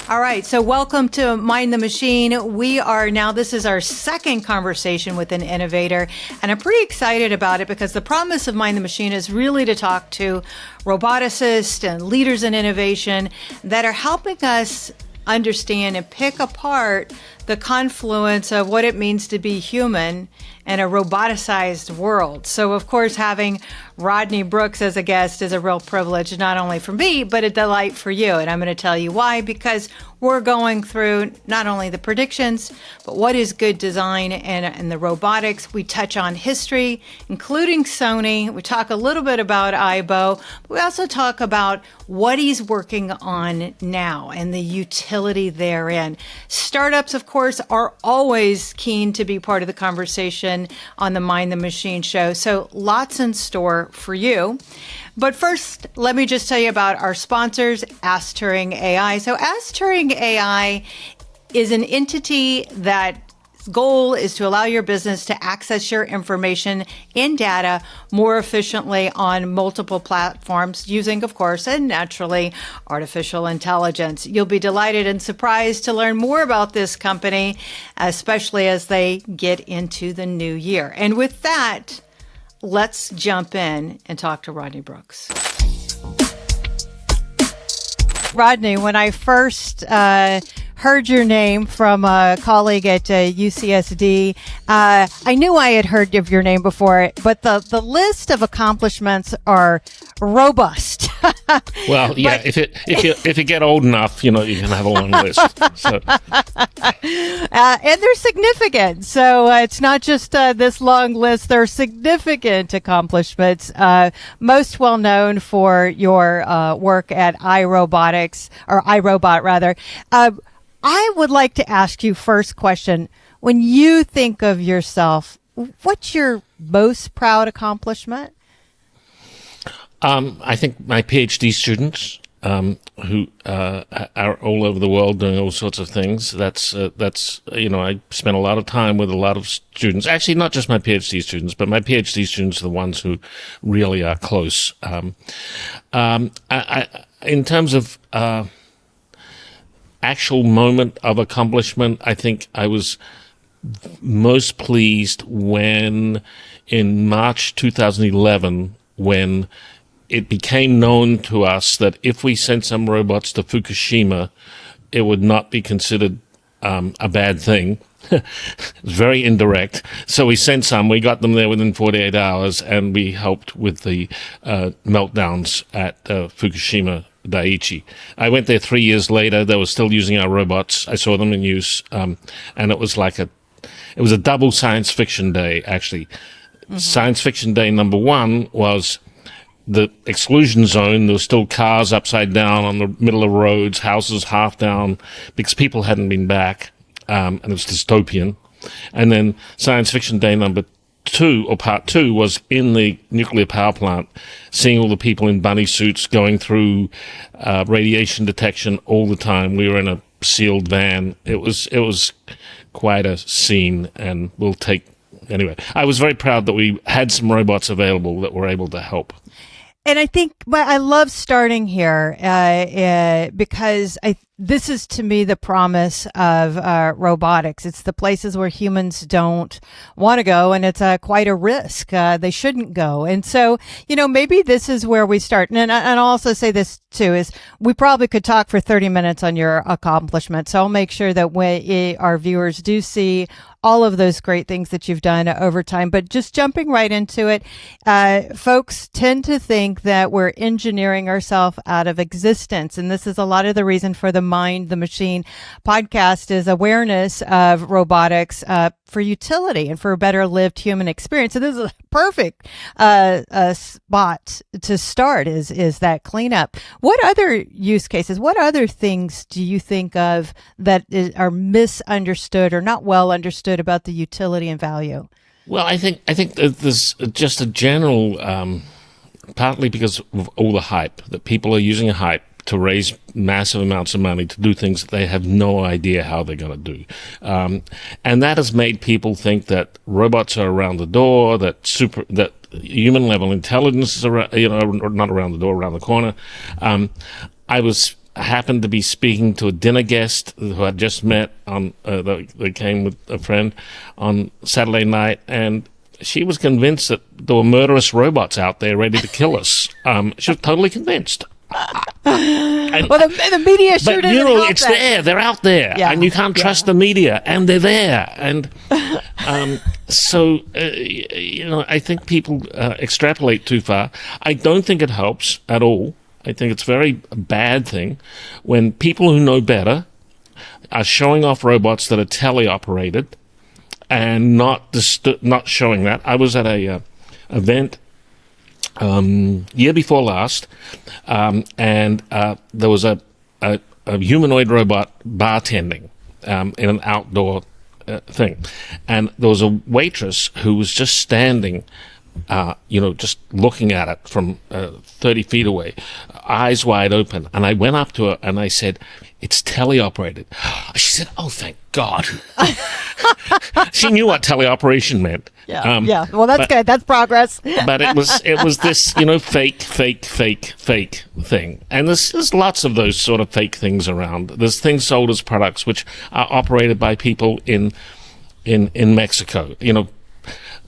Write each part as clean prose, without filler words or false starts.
All right, so welcome to Mind the Machine. This is our second conversation with an innovator, and I'm pretty excited about it because the promise of Mind the Machine is really to talk to roboticists and leaders in innovation that are helping us understand and pick apart the confluence of what it means to be human in a roboticized world. So, of course, having Rodney Brooks as a guest is a real privilege, not only for me, but a delight for you. And I'm going to tell you why, because we're going through not only the predictions, but what is good design and the robotics. We touch on history, including Sony. We talk a little bit about Aibo. But we also talk about what he's working on now and the utility therein. Startups, of course, are always keen to be part of the conversation on the Mind the Machine show. So lots in store for you. But first, let me just tell you about our sponsors, Ask Turing AI. So Ask Turing AI is an entity that goal is to allow your business to access your information and data more efficiently on multiple platforms using, of course, and naturally, artificial intelligence. You'll be delighted and surprised to learn more about this company, especially as they get into the new year. And with that, let's jump in and talk to Rodney Brooks. Rodney, when I first heard your name from a colleague at UCSD, I knew I had heard of your name before, but the list of accomplishments are robust. Well, yeah, but if you get old enough, you can have a long list. So. And they're significant. So it's not just this long list. They're significant accomplishments. Most well known for your work at iRobot rather. I would like to ask you first question. When you think of yourself, what's your most proud accomplishment? I think my PhD students, who are all over the world doing all sorts of things. That's I spent a lot of time with a lot of students. Actually, not just my PhD students, but my PhD students are the ones who really are close. In terms of actual moment of accomplishment, I think I was most pleased when in March 2011, when it became known to us that if we sent some robots to Fukushima, it would not be considered a bad thing. It was very indirect. So we sent some. We got them there within 48 hours, and we helped with the meltdowns at Fukushima Daiichi. I went there 3 years later. They were still using our robots. I saw them in use, and it was a double science fiction day, actually. Mm-hmm. Science fiction day number one was the exclusion zone. There were still cars upside down on the middle of roads, houses half down, because people hadn't been back, and it was dystopian. And then science fiction day number two, or part two, was in the nuclear power plant, seeing all the people in bunny suits going through radiation detection all the time. We were in a sealed van. It was quite a scene, and anyway, I was very proud that we had some robots available that were able to help. And I think I love starting here because this is, to me, the promise of robotics. It's the places where humans don't want to go, and it's quite a risk. They shouldn't go. And so, maybe this is where we start. And I'll also say this, too, is we probably could talk for 30 minutes on your accomplishments. So I'll make sure that when our viewers do see all of those great things that you've done over time. But just jumping right into it, folks tend to think that we're engineering ourselves out of existence. And this is a lot of the reason for the Mind the Machine podcast is awareness of robotics for utility and for a better lived human experience. So this is a perfect spot to start is that cleanup. What other use cases, what other things do you think of that are misunderstood or not well understood about the utility and value? Well, I think that there's just a general, partly because of all the hype, that people are using hype to raise massive amounts of money to do things that they have no idea how they're going to do. And that has made people think that robots are around the door, that human level intelligence is around, not around the door, around the corner. I was happened to be speaking to a dinner guest who I'd just met on, they came with a friend on Saturday night, and she was convinced that there were murderous robots out there ready to kill us. She was totally convinced. And, well, the media sure doesn't help it's that. there. They're out there, and you can't trust the media, and they're there. And so, I think people extrapolate too far. I don't think it helps at all. I think it's a very bad thing when people who know better are showing off robots that are tele-operated and not showing that. I was at a event year before last, and there was a humanoid robot bartending in an outdoor thing, and there was a waitress who was just standing, just looking at it from 30 feet away, eyes wide open. And I went up to her and I said, "It's tele-operated." She said, "Oh, thank God." She knew what teleoperation meant. Yeah. Well, that's good. That's progress. But it was this, fake thing. And there's lots of those sort of fake things around. There's things sold as products which are operated by people in Mexico,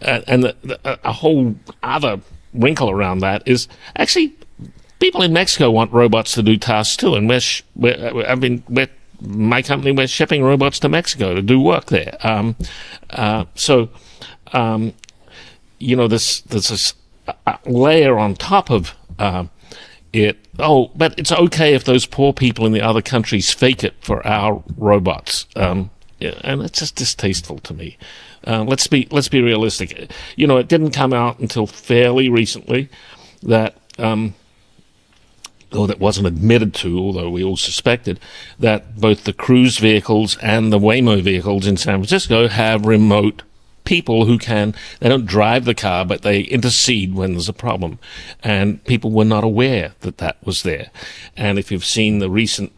and a whole other wrinkle around that is actually people in Mexico want robots to do tasks too. And my company, we're shipping robots to Mexico to do work there. There's this layer on top of it. Oh, but it's okay if those poor people in the other countries fake it for our robots. And it's just distasteful to me. Let's be realistic. It didn't come out until fairly recently that, that wasn't admitted to, although we all suspected, that both the cruise vehicles and the Waymo vehicles in San Francisco have remote people who they don't drive the car, but they intercede when there's a problem. And people were not aware that was there. And if you've seen the recent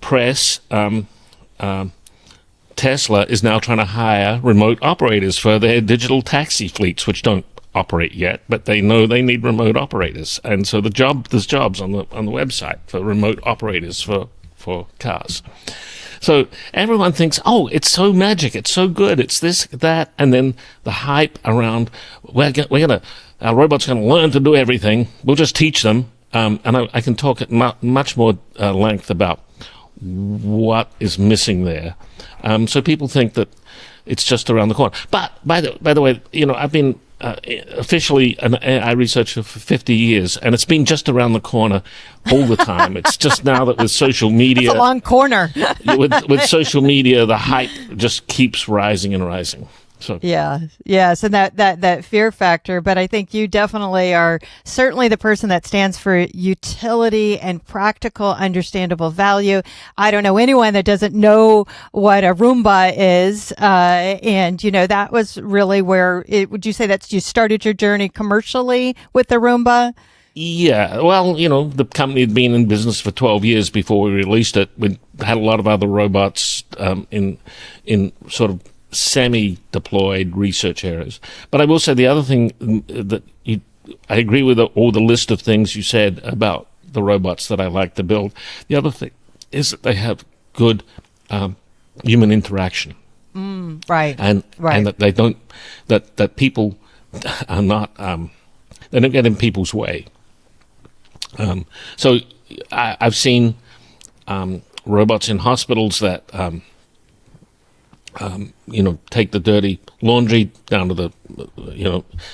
press, Tesla is now trying to hire remote operators for their digital taxi fleets, which don't operate yet, but they know they need remote operators. And so there's jobs on the website for remote operators for cars. So everyone thinks, oh, it's so magic, it's so good, it's this, that, and then the hype around, our robots going to learn to do everything, we'll just teach them. And I can talk at much more length about what is missing there. So people think that it's just around the corner. But by the way, I've been officially an AI researcher for 50 years, and it's been just around the corner all the time. It's just now that with social media, it's a long corner. with social media, the hype just keeps rising and rising. So yes, and that fear factor. But I think you definitely are certainly the person that stands for utility and practical, understandable value. I don't know anyone that doesn't know what a Roomba is, and that was really where would you say you started your journey commercially with the Roomba? Yeah, well, the company had been in business for 12 years before we released it. We had a lot of other robots in sort of semi-deployed research areas. But I will say the other thing that I agree with all the list of things you said about the robots that I like to build. The other thing is that they have good human interaction. Right. And that they don't, that people are not, they don't get in people's way. So I've seen robots in hospitals that take the dirty laundry down to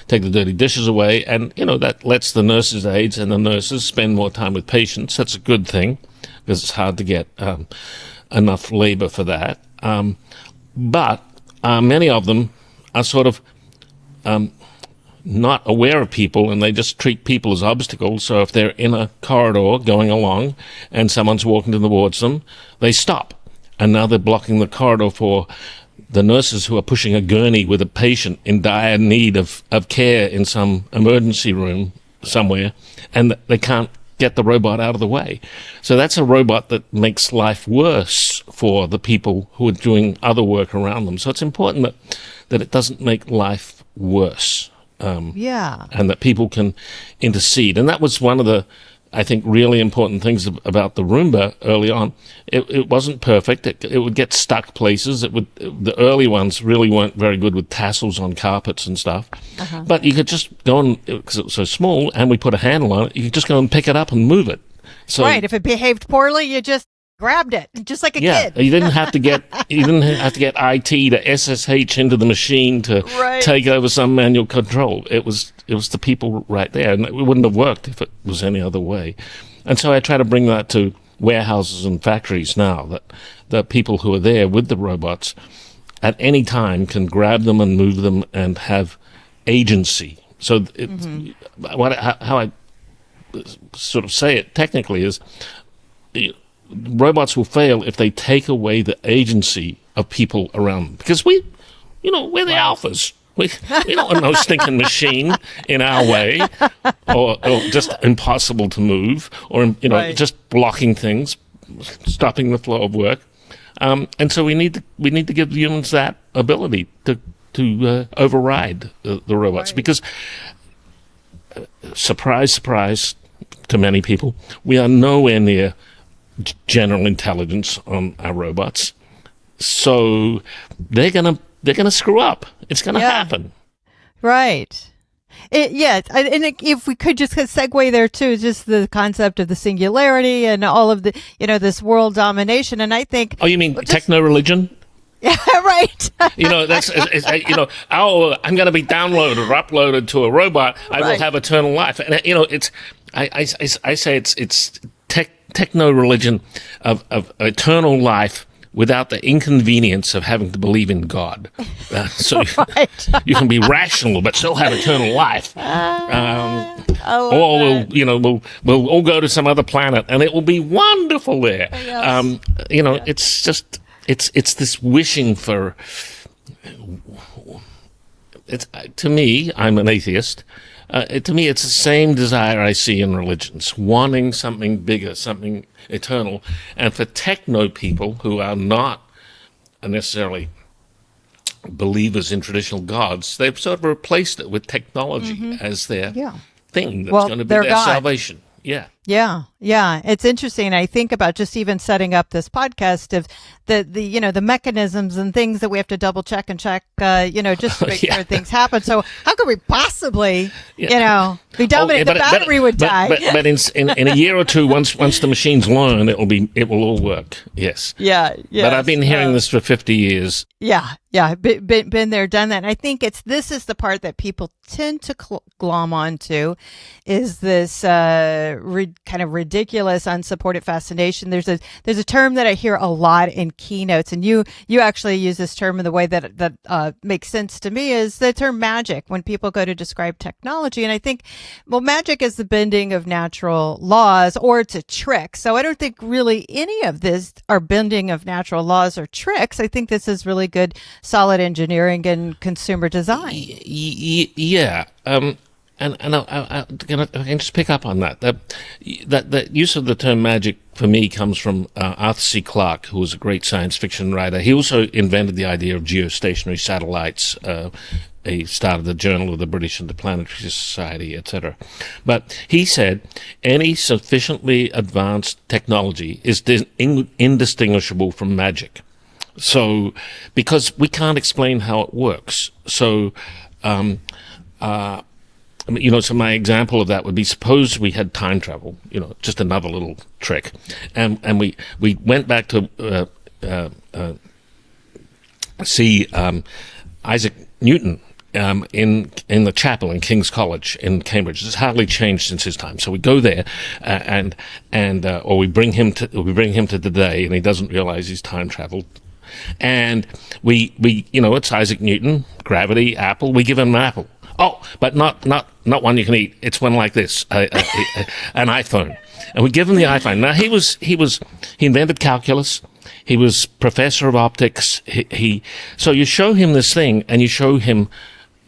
take the dirty dishes away. And, that lets the nurses' aides and the nurses spend more time with patients. That's a good thing because it's hard to get enough labor for that. But many of them are sort of not aware of people, and they just treat people as obstacles. So if they're in a corridor going along and someone's walking towards them, they stop. And now they're blocking the corridor for the nurses who are pushing a gurney with a patient in dire need of care in some emergency room somewhere, and they can't get the robot out of the way. So that's a robot that makes life worse for the people who are doing other work around them. So it's important that it doesn't make life worse. And that people can intercede. And that was one of the I think, really important things about the Roomba early on. It wasn't perfect. It would get stuck places. The early ones really weren't very good with tassels on carpets and stuff. But you could just go and, because it was so small, and we put a handle on it, you could just go and pick it up and move it. So, right. If it behaved poorly, you just grabbed it, just like a kid. You didn't have to get IT to SSH into the machine to take over some manual control. It was the people right there, and it wouldn't have worked if it was any other way. And so I try to bring that to warehouses and factories now, that the people who are there with the robots at any time can grab them and move them and have agency. So how I sort of say it technically is, robots will fail if they take away the agency of people around them. Because we're the alphas. We don't want no stinking machine in our way, or just impossible to move, or just blocking things, stopping the flow of work. And so we need to give humans that ability to override the robots. Because surprise, surprise, to many people, we are nowhere near general intelligence on our robots, so they're gonna screw up. It's gonna happen, right? And if we could just segue there too, just the concept of the singularity and all of the this world domination. And I think, you mean techno-religion? Yeah, right. That's I'm going to be downloaded or uploaded to a robot. I will have eternal life, and it's. I say it's techno-religion of eternal life without the inconvenience of having to believe in God. So you can be rational but still have eternal life. Or we'll all go to some other planet and it will be wonderful there. Yes. It's just it's this wishing for. To me, I'm an atheist. To me, it's the same desire I see in religions, wanting something bigger, something eternal. And for techno people who are not necessarily believers in traditional gods, they've sort of replaced it with technology as their thing that's going to be their salvation. Yeah. It's interesting. I think about just even setting up this podcast of the mechanisms and things that we have to double check and check, just to make sure things happen. So how could we possibly, be dominated? The battery would die. But in a year or two, once the machines learn, it will all work. Yes. Yeah. But I've been hearing this for 50 years. Yeah. Been there, done that. And I think this is the part that people tend to glom onto, is this kind of ridiculous, unsupported fascination. There's a term that I hear a lot in keynotes, and you actually use this term in the way that makes sense to me, is the term magic when people go to describe technology. And I think, magic is the bending of natural laws, or it's a trick. So I don't think really any of this are bending of natural laws or tricks. I think this is really good, solid engineering and consumer design. Yeah. And I can just pick up on that. That use of the term magic for me comes from Arthur C. Clarke, who was a great science fiction writer. He also invented the idea of geostationary satellites. He started the Journal of the British Interplanetary Society, etc. But he said any sufficiently advanced technology is indistinguishable from magic. So, because we can't explain how it works. So, so my example of that would be, suppose we had time travel, just another little trick. And we went back to see Isaac Newton in the chapel in King's College in Cambridge. It's hardly changed since his time. So we go there or we bring him to today, and he doesn't realize he's time traveled. And we it's Isaac Newton, gravity, apple. We give him an apple. Oh, but not one you can eat. It's one like this, an iPhone. And we give him the iPhone. Now he invented calculus. He was professor of optics. So you show him this thing, and you show him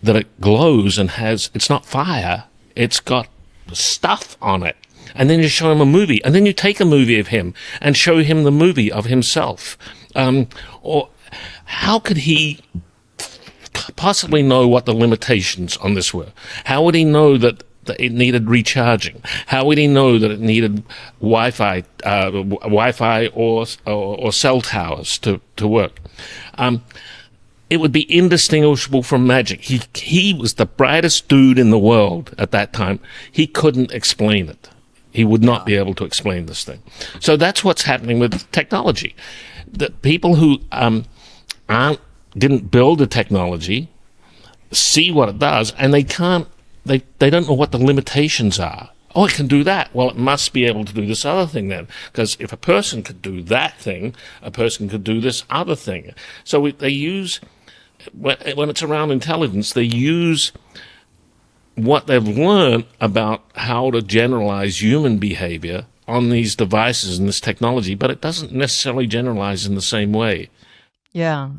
that it glows and it's not fire. It's got stuff on it. And then you show him a movie, and then you take a movie of him and show him the movie of himself. Or how could he possibly know what the limitations on this were? How would he know that that it needed recharging? How would he know that it needed Wi-Fi or cell towers to work? It would be indistinguishable from magic. He was the brightest dude in the world at that time. He couldn't explain it. He would not be able to explain this thing. So that's what's happening with technology. The people who didn't build the technology see what it does, and they don't know what the limitations are. Oh, it can do that. Well, it must be able to do this other thing then, because if a person could do that thing, a person could do this other thing. So they use, when it's around intelligence, they use what they've learned about how to generalize human behavior on these devices and this technology, but it doesn't necessarily generalize in the same way. Yeah.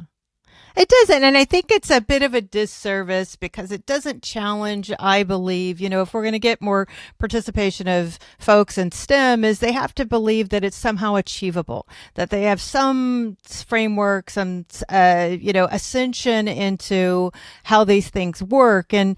It doesn't. And I think it's a bit of a disservice because it doesn't challenge, I believe, if we're going to get more participation of folks in STEM, is they have to believe that it's somehow achievable, that they have some framework, some, ascension into how these things work. And,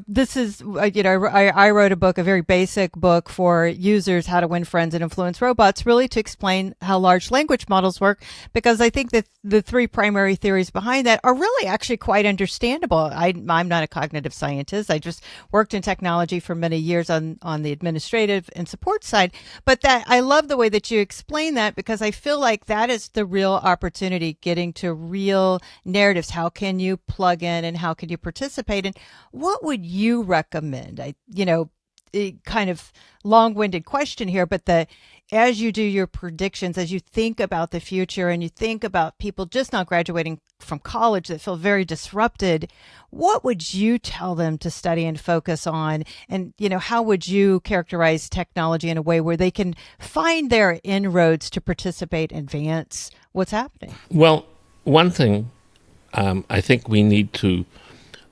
this is, I wrote a book, a very basic book for users, how to win friends and influence robots, really to explain how large language models work, because I think that the three primary theories behind that are really actually quite understandable. I'm not a cognitive scientist. I just worked in technology for many years on the administrative and support side. But that I love the way that you explain that, because I feel like that is the real opportunity, getting to real narratives. How can you plug in and how can you participate? And what would you recommend? Kind of long-winded question here, but as you do your predictions, as you think about the future and you think about people just now graduating from college that feel very disrupted, what would you tell them to study and focus on? And, how would you characterize technology in a way where they can find their inroads to participate and advance what's happening? Well, one thing, I think we need to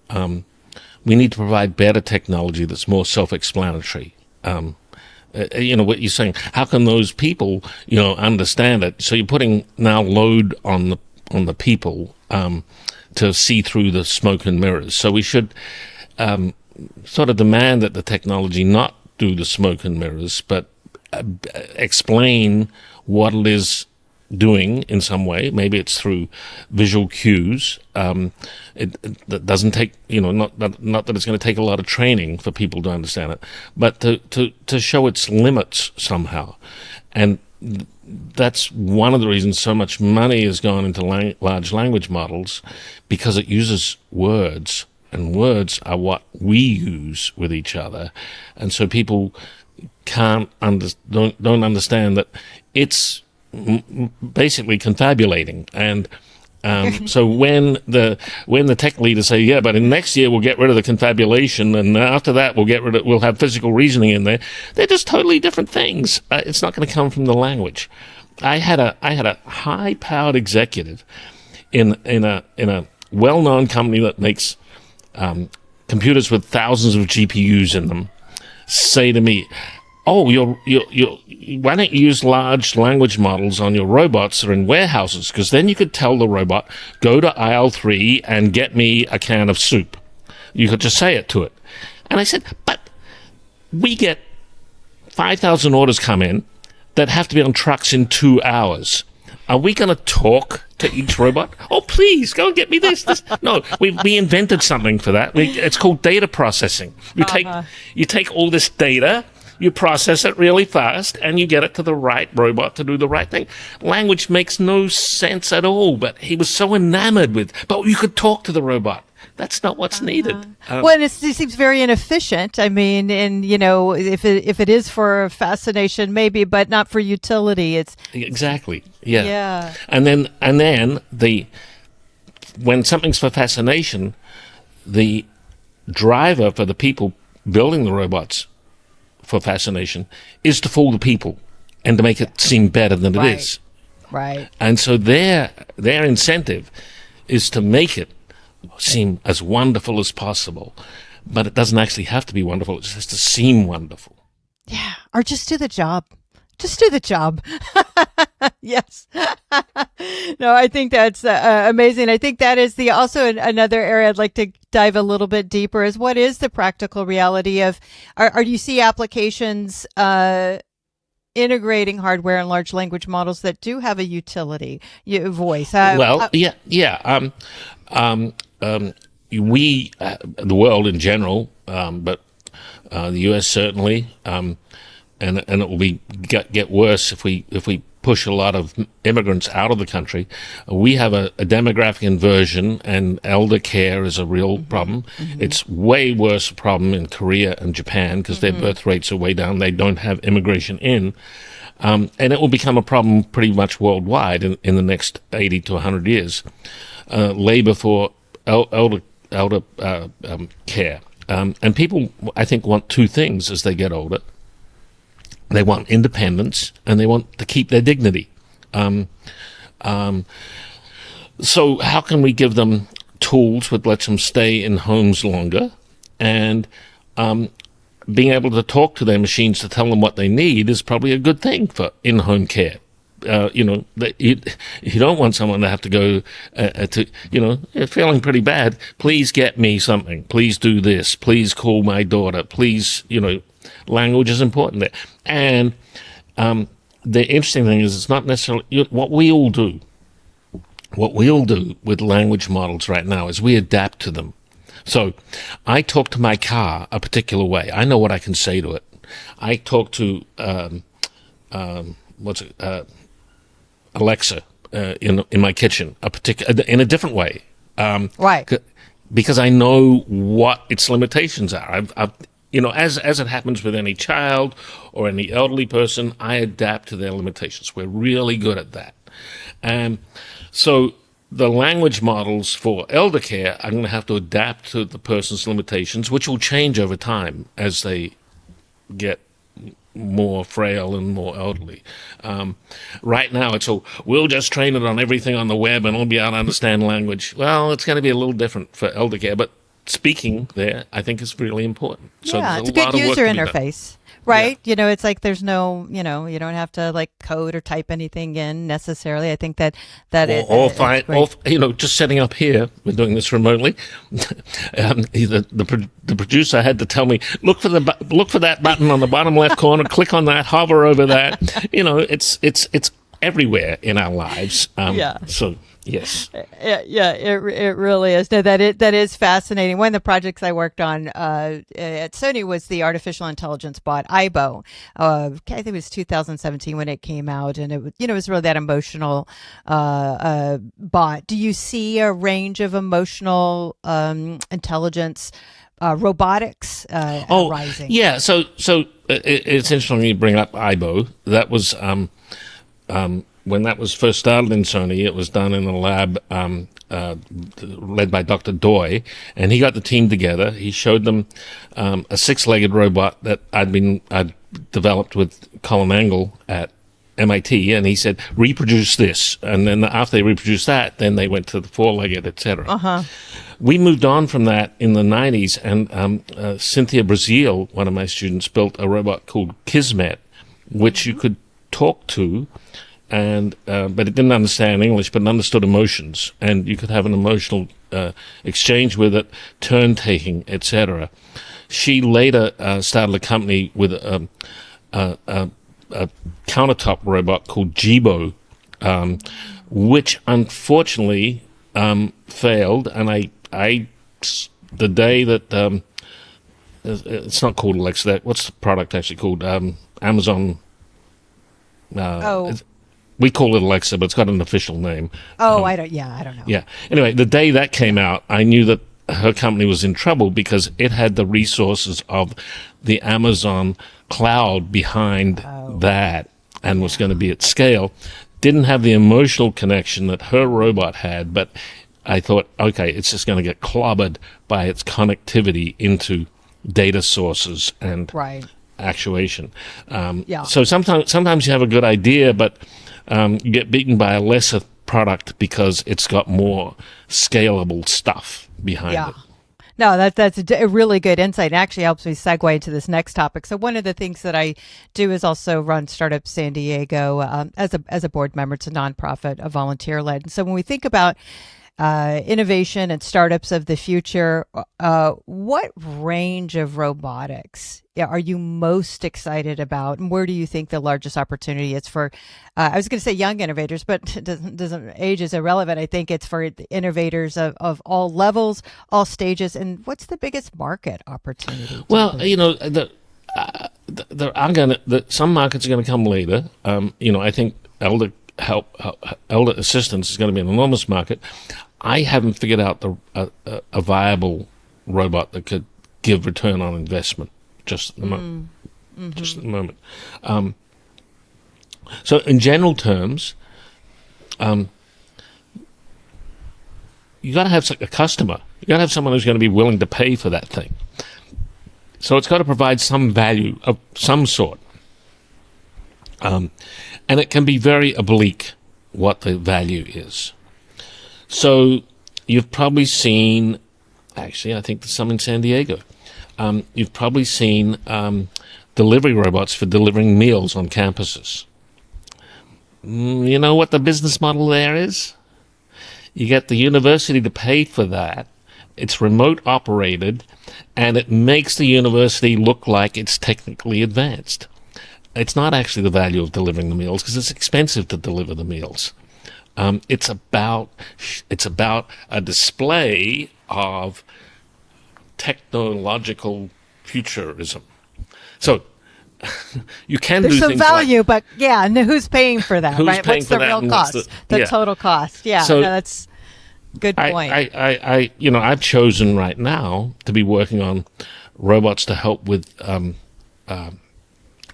provide better technology that's more self-explanatory. What you're saying, how can those people, understand it? So you're putting now load on the people to see through the smoke and mirrors. So we should sort of demand that the technology not do the smoke and mirrors, but explain what it is doing in some way. Maybe it's through visual cues. It doesn't take, not that it's going to take a lot of training for people to understand it, but to show its limits somehow. And that's one of the reasons so much money has gone into large language models, because it uses words, and words are what we use with each other. And so people don't understand that it's basically confabulating. And so when the tech leaders say, yeah, but in next year we'll get rid of the confabulation, and after that we'll have physical reasoning in there, they're just totally different things. It's not going to come from the language. I had a high-powered executive in a well-known company that makes computers with thousands of GPUs in them say to me, "Oh, why don't you use large language models on your robots that are in warehouses? Because then you could tell the robot, go to aisle 3 and get me a can of soup." You could just say it to it. And I said, but we get 5,000 orders come in that have to be on trucks in 2 hours. Are we going to talk to each robot? Oh, please, go and get me this. No, we invented something for that. It's called data processing. You take all this data, you process it really fast, and you get it to the right robot to do the right thing. Language makes no sense at all, but he was so enamored with, but you could talk to the robot. That's not what's needed. Well, and it seems very inefficient. I mean, and if it is for fascination, maybe, but not for utility. It's exactly, yeah. And then when something's for fascination, the driver for the people building the robots for fascination is to fool the people and to make it seem better than it is. Right. And so their incentive is to make it seem as wonderful as possible, but it doesn't actually have to be wonderful. It just has to seem wonderful. Yeah. Or just do the job. Just do the job. Yes. No, I think that's amazing. I think that is the also another area I'd like to dive a little bit deeper is what is the practical reality of, are you see applications integrating hardware and large language models that do have a utility voice? Well, yeah. We, the world in general, but the U.S. certainly, and it will get worse if we push a lot of immigrants out of the country. We have a demographic inversion, and elder care is a real problem. Mm-hmm. It's way worse problem in Korea and Japan because their birth rates are way down. They don't have immigration in. And it will become a problem pretty much worldwide in the next 80 to 100 years. Labor for elder care. And people, I think, want two things as they get older. They want independence, and they want to keep their dignity. So how can we give them tools that lets them stay in homes longer, and being able to talk to their machines to tell them what they need is probably a good thing for in-home care. You don't want someone to have to go you're feeling pretty bad. Please get me something. Please do this. Please call my daughter. Please, language is important there. And the interesting thing is it's not necessarily what we all do. What we all do with language models right now is we adapt to them. So I talk to my car a particular way. I know what I can say to it. I talk to Alexa in my kitchen in a different way. Right. Because I know what its limitations are. As it happens with any child or any elderly person, I adapt to their limitations. We're really good at that. So the language models for elder care are going to have to adapt to the person's limitations, which will change over time as they get more frail and more elderly. Right now, we'll just train it on everything on the web and it'll be able to understand language. Well, it's going to be a little different for elder care, but speaking there, I think, is really important. So yeah, it's a good user interface, right? Yeah. It's like there's no, you don't have to like code or type anything in necessarily. I think that just setting up here, we're doing this remotely. The producer had to tell me, look for that button on the bottom left corner, click on that, hover over that. It's everywhere in our lives. So. Yes. Yeah, it really is. No, that is fascinating. One of the projects I worked on at Sony was the artificial intelligence bot Aibo. I think it was 2017 when it came out, and it was really that emotional bot. Do you see a range of emotional intelligence robotics rising? Yeah. So it's interesting you bring up Aibo. That was when that was first started in Sony, it was done in a lab led by Dr. Doi, and he got the team together. He showed them a six-legged robot that I'd developed with Colin Angle at MIT, and he said, reproduce this. And then after they reproduced that, then they went to the four-legged, etc. Uh-huh. We moved on from that in the 90s, and Cynthia Brazil, one of my students, built a robot called Kismet, which you could talk to, and but it didn't understand English, but it understood emotions, and you could have an emotional exchange with it, turn-taking, etc. She later started a company with a countertop robot called Jibo, which unfortunately failed, and I the day that it's not called Alexa. What's the product actually called? Amazon. We call it Alexa, but it's got an official name. I don't know. Yeah. Anyway, the day that came out, I knew that her company was in trouble because it had the resources of the Amazon cloud behind that and was going to be at scale. Didn't have the emotional connection that her robot had, but I thought, okay, it's just going to get clobbered by its connectivity into data sources and actuation. So sometimes you have a good idea, but you get beaten by a lesser product because it's got more scalable stuff behind it. No, that's a really good insight. It actually helps me segue into this next topic. So one of the things that I do is also run Startup San Diego as a board member. It's a nonprofit, a volunteer led. And so when we think about innovation and startups of the future, what range of robotics are you most excited about, and where do you think the largest opportunity is for? I was going to say young innovators, but doesn't age is irrelevant. I think it's for the innovators of all levels, all stages. And what's the biggest market opportunity? Well, there are some markets are going to come later. I think elder assistance is going to be an enormous market. I haven't figured out a viable robot that could give return on investment just at the moment. Mm-hmm. Just at the moment. So in general terms, you got to have a customer. You got to have someone who's going to be willing to pay for that thing. So it's got to provide some value of some sort. And it can be very oblique what the value is. So you've probably seen, actually, I think there's some in San Diego. You've probably seen delivery robots for delivering meals on campuses. You know what the business model there is? You get the university to pay for that. It's remote operated, and it makes the university look like it's technically advanced. It's not actually the value of delivering the meals because it's expensive to deliver the meals. It's about a display of technological futurism. So you can There's do some things value, like, but yeah, and who's paying for that? Who's right? paying What's for the that real and what's cost? the- The yeah. total cost. Yeah, So no, that's a good point. I've chosen right now to be working on robots to help with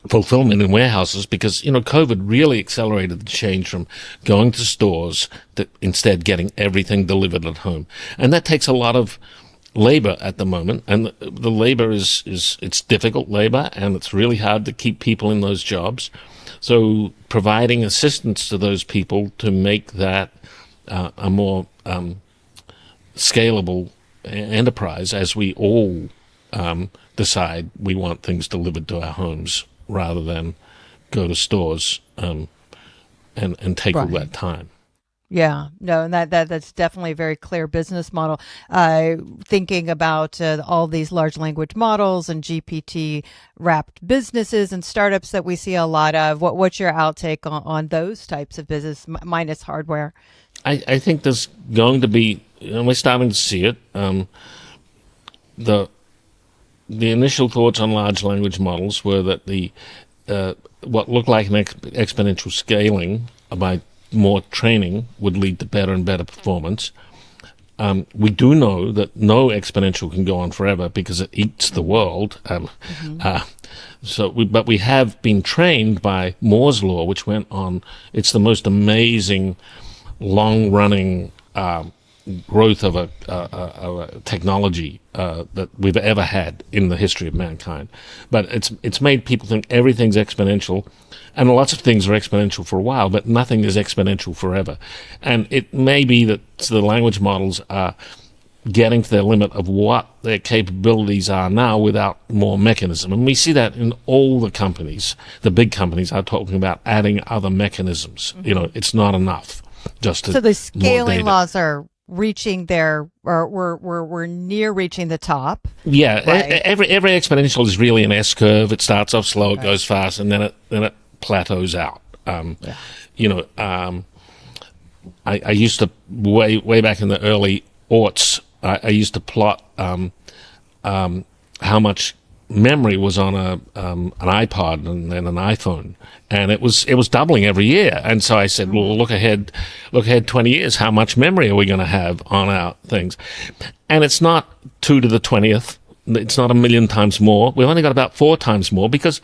fulfillment in warehouses because, COVID really accelerated the change from going to stores to instead getting everything delivered at home. And that takes a lot of labor at the moment. And the labor it's difficult labor, and it's really hard to keep people in those jobs. So providing assistance to those people to make that a more scalable enterprise as we all decide we want things delivered to our homes rather than go to stores and take all that time. Yeah, no, and that's definitely a very clear business model. Thinking about all these large language models and GPT wrapped businesses and startups that we see a lot of. What's your outtake on those types of business minus hardware? I think there's going to be, we're starting to see it. The initial thoughts on large language models were that what looked like an exponential scaling by more training would lead to better and better performance. We do know that no exponential can go on forever because it eats the world. But we have been trained by Moore's law, which went on. It's the most amazing, long-running growth of a technology that we've ever had in the history of mankind. But it's made people think everything's exponential, and lots of things are exponential for a while, but nothing is exponential forever. And it may be that the language models are getting to their limit of what their capabilities are now without more mechanism. And we see that in all the companies. The big companies are talking about adding other mechanisms. Mm-hmm. It's not enough just to so the scaling laws are reaching we're near reaching the top. Yeah, right? every exponential is really an S curve. It starts off slow, it goes fast, and then it plateaus out. I used to way back in the early aughts. I used to plot how much memory was on an iPod and then an iPhone, and it was doubling every year. And so I said, well, look ahead 20 years. How much memory are we going to have on our things? And it's not 2 to the 20th. It's not 1 million times more. We've only got about 4 times more because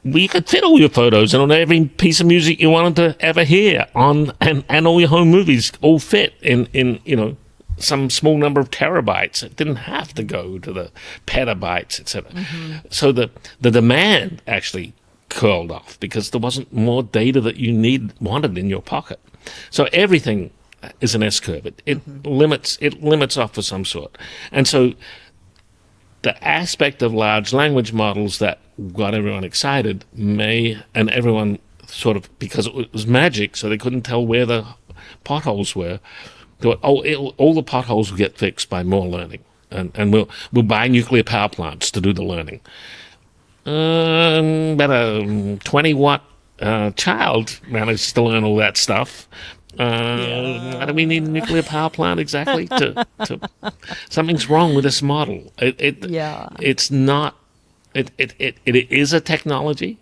we could fit all your photos and on every piece of music you wanted to ever hear and all your home movies all fit in some small number of terabytes. It didn't have to go to the petabytes, etc. Mm-hmm. So the demand actually curled off because there wasn't more data that you wanted in your pocket. So everything is an S curve. It limits off for some sort. And so the aspect of large language models that got everyone excited and everyone sort of, because it was magic, so they couldn't tell where the potholes were, thought, all the potholes will get fixed by more learning. And we'll buy nuclear power plants to do the learning. But a 20-watt child managed to learn all that stuff. Why do we need a nuclear power plant exactly? Something's wrong with this model. It's not. It is a technology,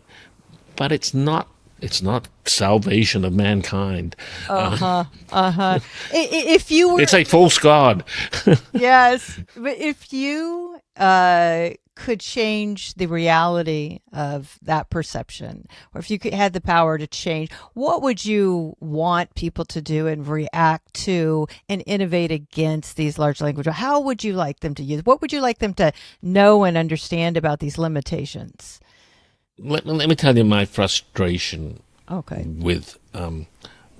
but it's not. It's not salvation of mankind. If you were, it's a false god. Yes, but if you could change the reality of that perception, or if you had the power to change, what would you want people to do and react to and innovate against these large language? How would you like them to use? What would you like them to know and understand about these limitations? Let me tell you my frustration Okay. with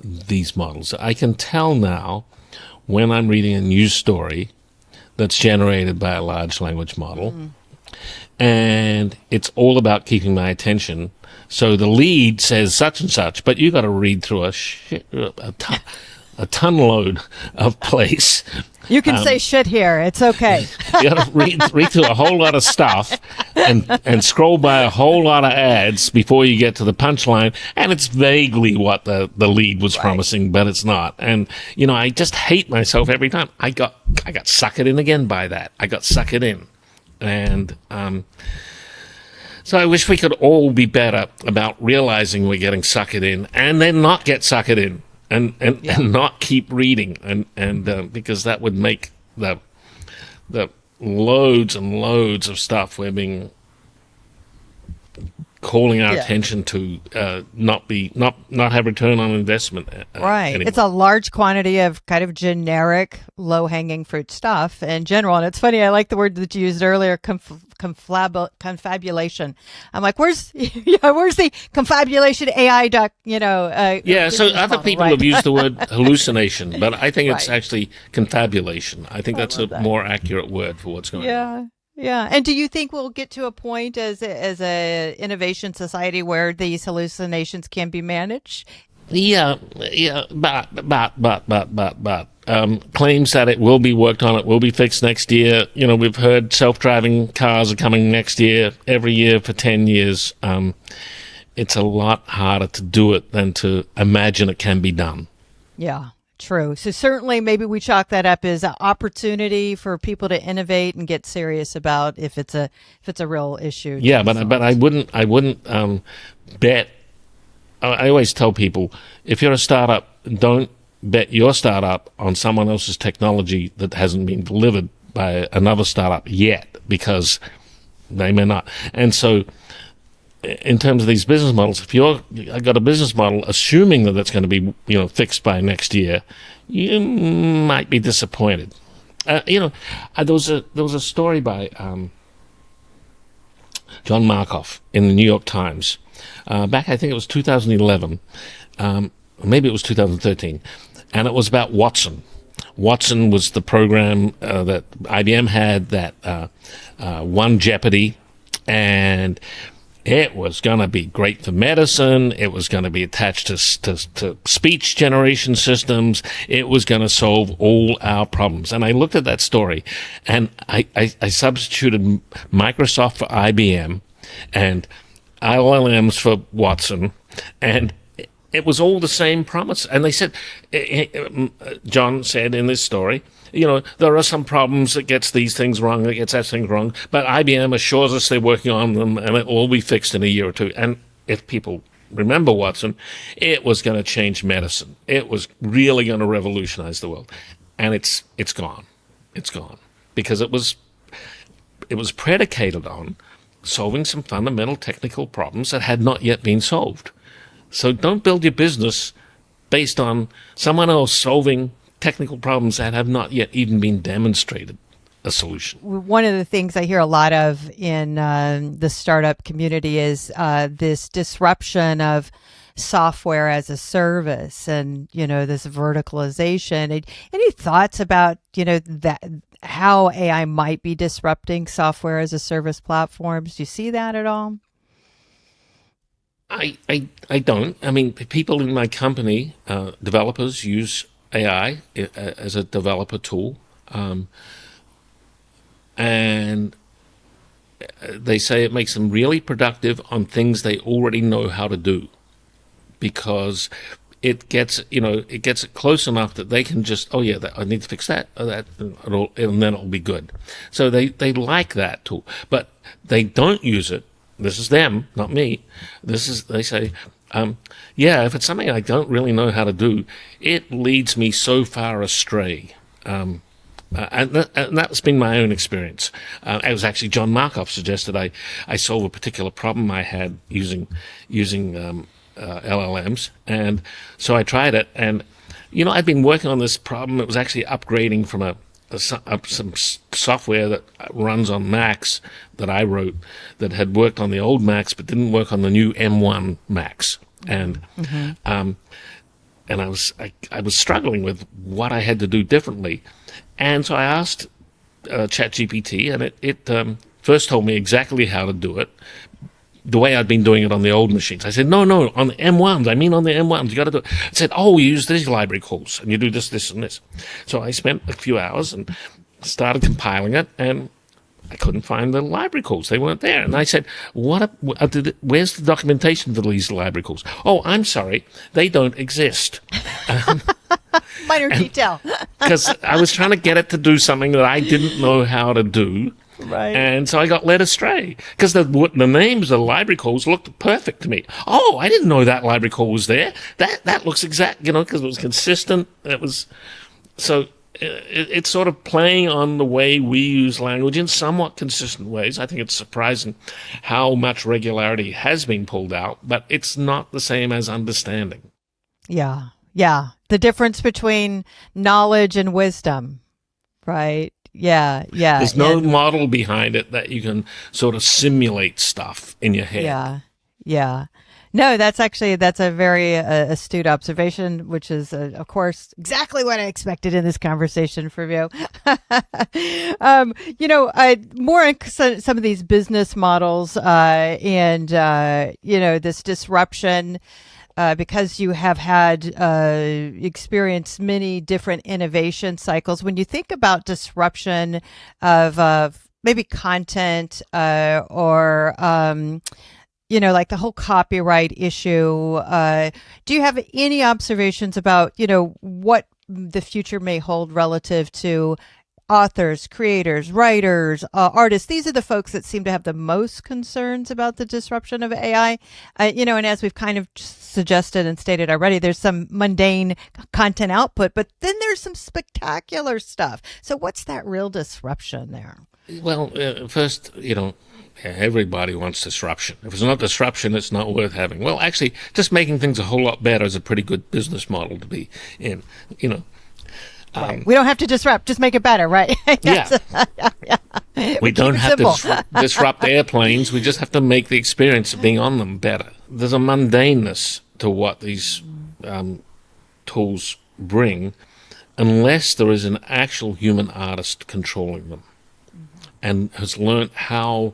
these models. I can tell now when I'm reading a news story that's generated by a large language model, and it's all about keeping my attention. So the lead says such and such, but you got to read through a ton load of place. You can say shit here. It's okay. You got to read through a whole lot of stuff and scroll by a whole lot of ads before you get to the punchline. And it's vaguely what the lead was promising, but it's not. And, I just hate myself every time. I got suckered in again by that. I got suckered in. And so I wish we could all be better about realizing we're getting suckered in and then not get suckered in. And not keep reading, and because that would make the loads and loads of stuff we're being calling our attention to not have return on investment. Right. Anymore. It's a large quantity of kind of generic, low-hanging fruit stuff in general. And it's funny, I like the word that you used earlier, confabulation. I'm like, where's the confabulation AI doc, so other people have used the word hallucination, but I think it's actually confabulation. I think that's a more accurate word for what's going on. Yeah. And do you think we'll get to a point as a innovation society where these hallucinations can be managed? But claims that it will be worked on, it will be fixed next year. We've heard self-driving cars are coming next year, every year for 10 years. It's a lot harder to do it than to imagine it can be done. Yeah. True. So certainly maybe we chalk that up as an opportunity for people to innovate and get serious about if it's a real issue. Yeah, but I wouldn't bet. I always tell people, if you're a startup, don't bet your startup on someone else's technology that hasn't been delivered by another startup yet, because they may not. And so in terms of these business models, if I've got a business model assuming that it's going to be fixed by next year, you might be disappointed. There was a story by John Markoff in the New York Times back, I think it was 2011, maybe it was 2013, and it was about Watson. Watson was the program that IBM had that won Jeopardy, and it was going to be great for medicine. It was going to be attached to speech generation systems. It was going to solve all our problems. And I looked at that story, and I substituted Microsoft for IBM and LLMs for Watson, and it was all the same promise. And they said, John said in this story, there are some problems that gets these things wrong, that gets that thing wrong, but IBM assures us they're working on them and it will all be fixed in a year or two. And if people remember Watson, it was going to change medicine. It was really going to revolutionize the world. And it's gone. It's gone. Because it was predicated on solving some fundamental technical problems that had not yet been solved. So don't build your business based on someone else solving technical problems that have not yet even been demonstrated a solution. One of the things I hear a lot of in the startup community is this disruption of software as a service and, this verticalization. Any thoughts about, that how AI might be disrupting software as a service platforms? Do you see that at all? I don't. I mean, people in my company, developers, use AI as a developer tool. And they say it makes them really productive on things they already know how to do, because it gets it close enough that they can just, oh yeah, I need to fix that, or that, and then it'll be good. So they like that tool, but they don't use it. This is them, not me. They say, yeah, if it's something I don't really know how to do, it leads me so far astray. And that's been my own experience. It was actually John Markoff suggested I solve a particular problem I had using LLMs, and so I tried it. And I'd been working on this problem. It was actually upgrading from some software that runs on Macs that I wrote that had worked on the old Macs but didn't work on the new M1 Macs, and and I was struggling with what I had to do differently. And so I asked ChatGPT, and it first told me exactly how to do it, the way I'd been doing it on the old machines. I said, no, on the M1s. I mean, on the M1s, you got to do it. It said, oh, you use these library calls, and you do this, this, and this. So I spent a few hours and started compiling it, and I couldn't find the library calls. They weren't there. And I said, where's the documentation for these library calls? Oh, I'm sorry, they don't exist. Minor detail. Because I was trying to get it to do something that I didn't know how to do. Right. And so I got led astray because the names of the library calls looked perfect to me. Oh, I didn't know that library call was there. That looks exact, because it was consistent. It was so. It's sort of playing on the way we use language in somewhat consistent ways. I think it's surprising how much regularity has been pulled out, but it's not the same as understanding. Yeah. The difference between knowledge and wisdom, right? Yeah. There's no model behind it that you can sort of simulate stuff in your head. Yeah. No, that's a very astute observation, which is, of course, exactly what I expected in this conversation from you. More on some of these business models and this disruption. Because you have had experienced many different innovation cycles. When you think about disruption of maybe content or like the whole copyright issue, do you have any observations about what the future may hold relative to authors, creators, writers, artists? These are the folks that seem to have the most concerns about the disruption of AI. And as we've kind of suggested and stated already, there's some mundane content output, but then there's some spectacular stuff. So what's that real disruption there? Well, first, everybody wants disruption. If it's not disruption, it's not worth having. Well, actually, just making things a whole lot better is a pretty good business model to be in, Right. We don't have to disrupt, just make it better, right? Yeah. We don't have to disrupt airplanes. We just have to make the experience of being on them better. There's a mundaneness to what these tools bring unless there is an actual human artist controlling them and has learned how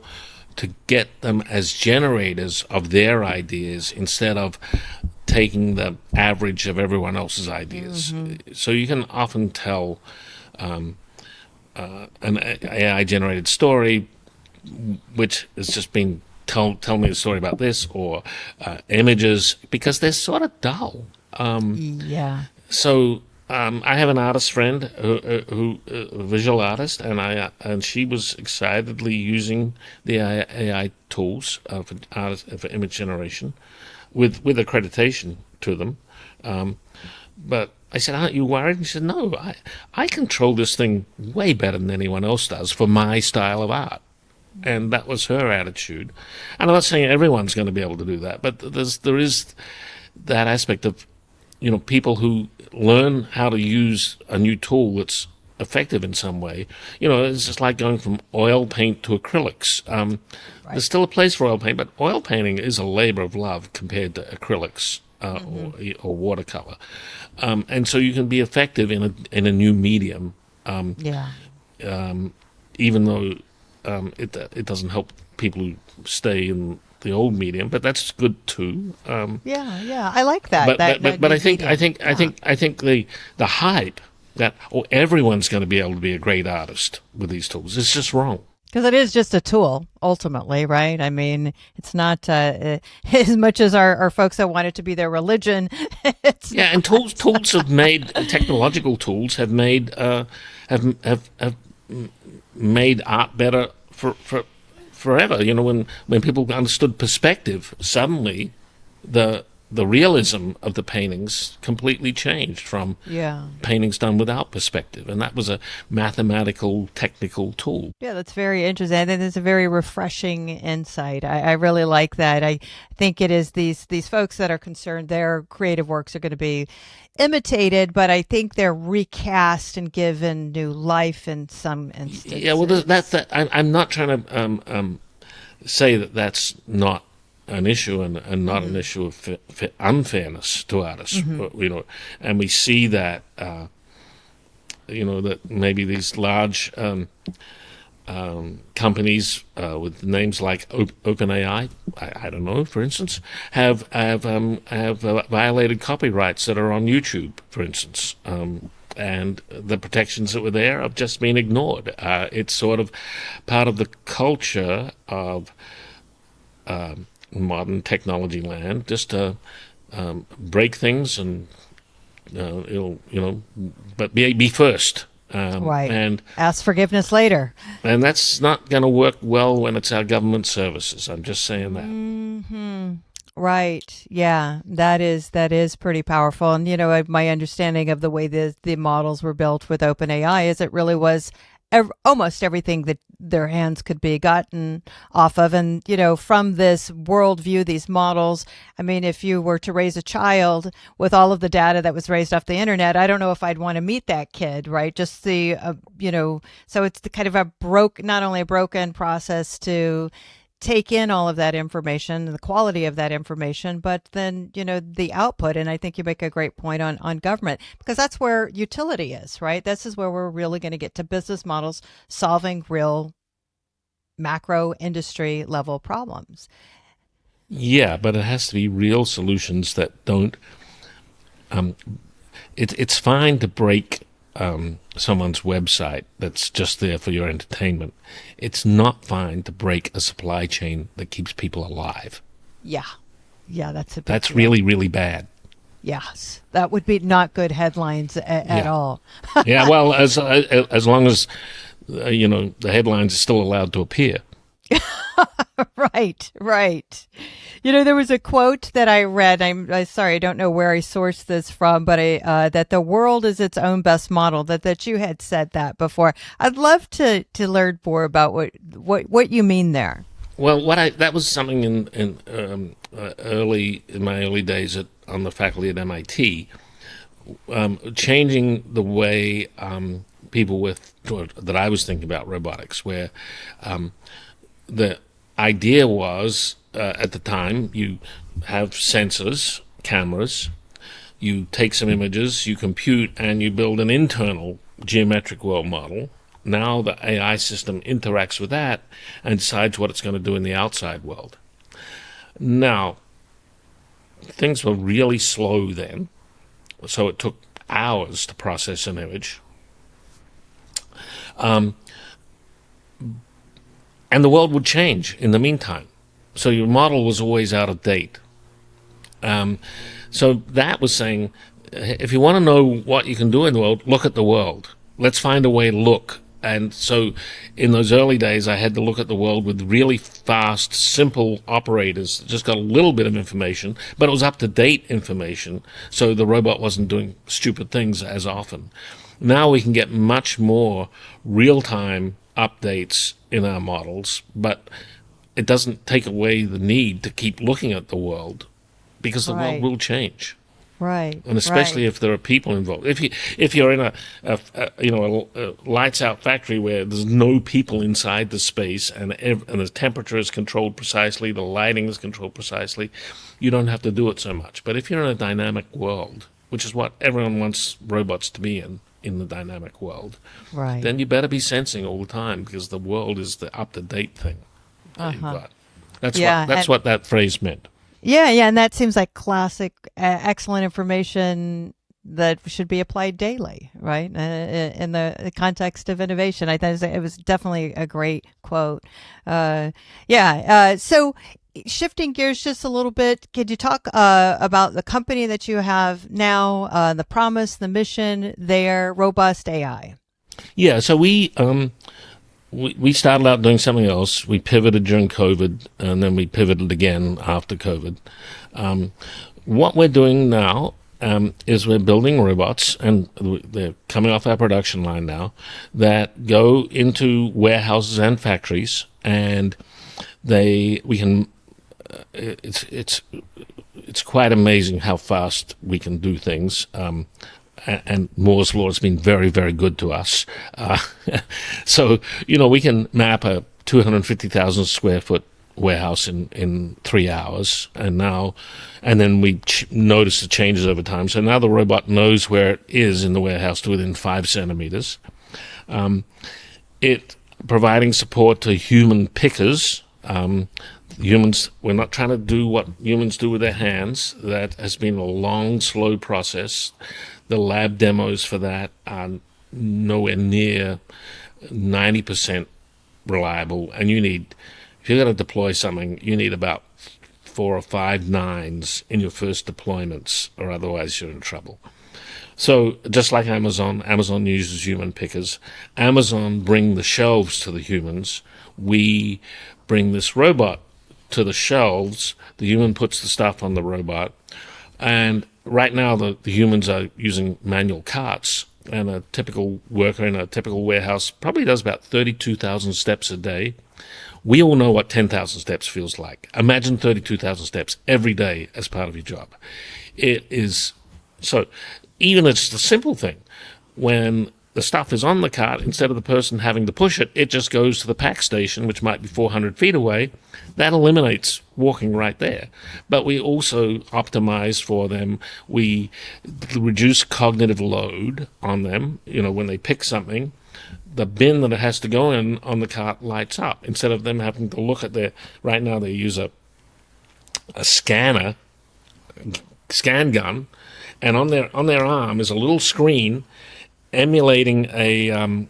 to get them as generators of their ideas instead of taking the average of everyone else's ideas. So you can often tell an AI-generated story, which has just been tell me a story about this, or images, because they're sort of dull. So I have an artist friend who a visual artist, and she was excitedly using the AI tools for image generation, with accreditation to them. But I said, aren't you worried? And she said, no, I control this thing way better than anyone else does for my style of art. And that was her attitude. And I'm not saying everyone's going to be able to do that, but there is that aspect of, people who learn how to use a new tool that's effective in some way. It's just like going from oil paint to acrylics. There's still a place for oil paint, but oil painting is a labor of love compared to acrylics. or watercolor, and so you can be effective in a new medium. Yeah. Even though it doesn't help people who stay in the old medium, but that's good too. Yeah. I like that. But I think the hype that everyone's going to be able to be a great artist with these tools is just wrong. Because it is just a tool, ultimately, right? I mean, it's not as much as our folks that want it to be their religion. And tools have made technological tools have made have made art better for forever. You know, when people understood perspective, suddenly the realism of the paintings completely changed from paintings done without perspective, and that was a mathematical, technical tool. Yeah, that's very interesting. I think it's a very refreshing insight. I really like that. I think it is these folks that are concerned their creative works are going to be imitated, but I think they're recast and given new life in some instances. Yeah, well, that's that. I'm not trying to say that that's not an issue and not an issue of unfairness to artists, you know, and we see that, you know, that maybe these large companies with names like OpenAI, I don't know, for instance, have violated copyrights that are on YouTube, for instance. And the protections that were there have just been ignored. It's sort of part of the culture of modern technology land, just to break things and but be first, right, and ask forgiveness later. And that's not going to work well when it's our government services. I'm just saying that. Right. Yeah, that is pretty powerful. And my understanding of the way the models were built with OpenAI is it really was almost everything that their hands could be gotten off of. And, from this worldview, these models, I mean, if you were to raise a child with all of the data that was raised off the internet, I don't know if I'd want to meet that kid, right? Just the, so it's the kind of not only a broken process to take in all of that information and the quality of that information, but then, the output. And I think you make a great point on government, because that's where utility is, right? This is where we're really going to get to business models solving real macro industry level problems. Yeah, but it has to be real solutions that don't, it's fine to break someone's website that's just there for your entertainment. It's not fine to break a supply chain that keeps people alive. Yeah, that's that's really, really bad. Yes, that would be not good headlines at all. Yeah, well, as long as the headlines are still allowed to appear. Right. There was a quote that I read. I'm sorry, I don't know where I sourced this from, but that the world is its own best model. That you had said that before. I'd love to learn more about what you mean there. Well, that was something in my early days on the faculty at MIT, changing the way people that I was thinking about robotics, where the idea was, at the time, you have sensors, cameras, you take some images, you compute, and you build an internal geometric world model. Now the AI system interacts with that and decides what it's going to do in the outside world. Now, things were really slow then, so it took hours to process an image. And the world would change in the meantime. So your model was always out of date. So that was saying, if you want to know what you can do in the world, look at the world. Let's find a way to look. And so in those early days, I had to look at the world with really fast, simple operators that just got a little bit of information, but it was up-to-date information, so the robot wasn't doing stupid things as often. Now we can get much more real-time updates in our models, but it doesn't take away the need to keep looking at the world, because the world will change. Right. And especially Right. if there are people involved. If you're in a lights out factory where there's no people inside the space and the temperature is controlled precisely, the lighting is controlled precisely, you don't have to do it so much. But if you're in a dynamic world, which is what everyone wants robots to be in the dynamic world, Right. then you better be sensing all the time, because the world is the up to date thing that you've got. Yeah. That's And what that phrase meant. yeah, yeah, and that seems like classic, excellent information that should be applied daily, right? In the context of innovation, I thought it was definitely a great quote. So, shifting gears just a little bit, could you talk about the company that you have now, the promise, the mission there, Robust AI? Yeah, so we started out doing something else. We pivoted during COVID, and then we pivoted again after COVID. What we're doing now is we're building robots, and they're coming off our production line now, that go into warehouses and factories, and we can. It's quite amazing how fast we can do things. And Moore's Law has been very, very good to us. So, we can map a 250,000 square foot warehouse in 3 hours, and then we notice the changes over time. So now the robot knows where it is in the warehouse to within 5 centimeters. It providing support to human pickers. Humans, we're not trying to do what humans do with their hands. That has been a long, slow process. The lab demos for that are nowhere near 90% reliable. And if you're going to deploy something, you need about 4 or 5 nines in your first deployments, or otherwise you're in trouble. So just like Amazon uses human pickers. Amazon bring the shelves to the humans. We bring this robot to the shelves. The human puts the stuff on the robot. And right now, the humans are using manual carts, and a typical worker in a typical warehouse probably does about 32,000 steps a day. We all know what 10,000 steps feels like. Imagine 32,000 steps every day as part of your job. It is so. Even it's the simple thing. When the stuff is on the cart, instead of the person having to push it, it just goes to the pack station, which might be 400 feet away. That eliminates walking right there. But we also optimize for them. We reduce cognitive load on them. When they pick something, the bin that it has to go in on the cart lights up. Instead of them having to look at right now they use a scan gun, and on their arm is a little screen emulating a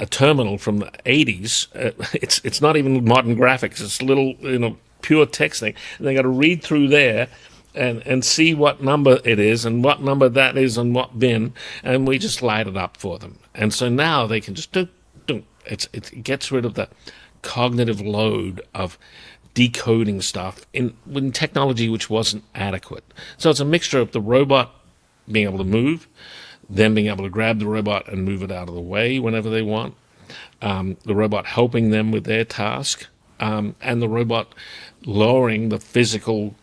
terminal from the 80s. It's not even modern graphics. It's little pure text thing. And they got to read through there and see what number it is and what number that is on what bin, and we just light it up for them. And so now they can just do. It gets rid of the cognitive load of decoding stuff in technology which wasn't adequate. So it's a mixture of the robot being able to move, them being able to grab the robot and move it out of the way whenever they want, the robot helping them with their task, and the robot lowering the physical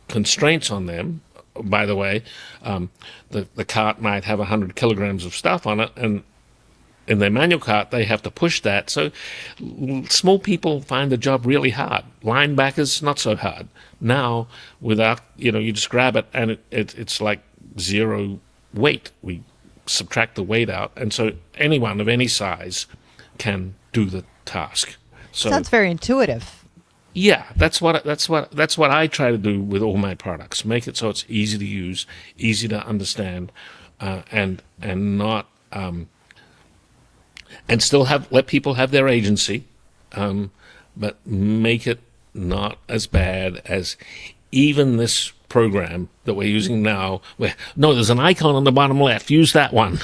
constraints on them. By the way, the cart might have 100 kilograms of stuff on it, and in their manual cart, they have to push that. So small people find the job really hard. Linebackers, not so hard. Now, without, you just grab it, and it's like zero weight. We subtract the weight out, and so anyone of any size can do the task. So Sounds very intuitive. Yeah, that's what I try to do with all my products. Make it so it's easy to use, easy to understand, and not and still let people have their agency, but make it not as bad as even this program that we're using now, where there's an icon on the bottom left, use that one.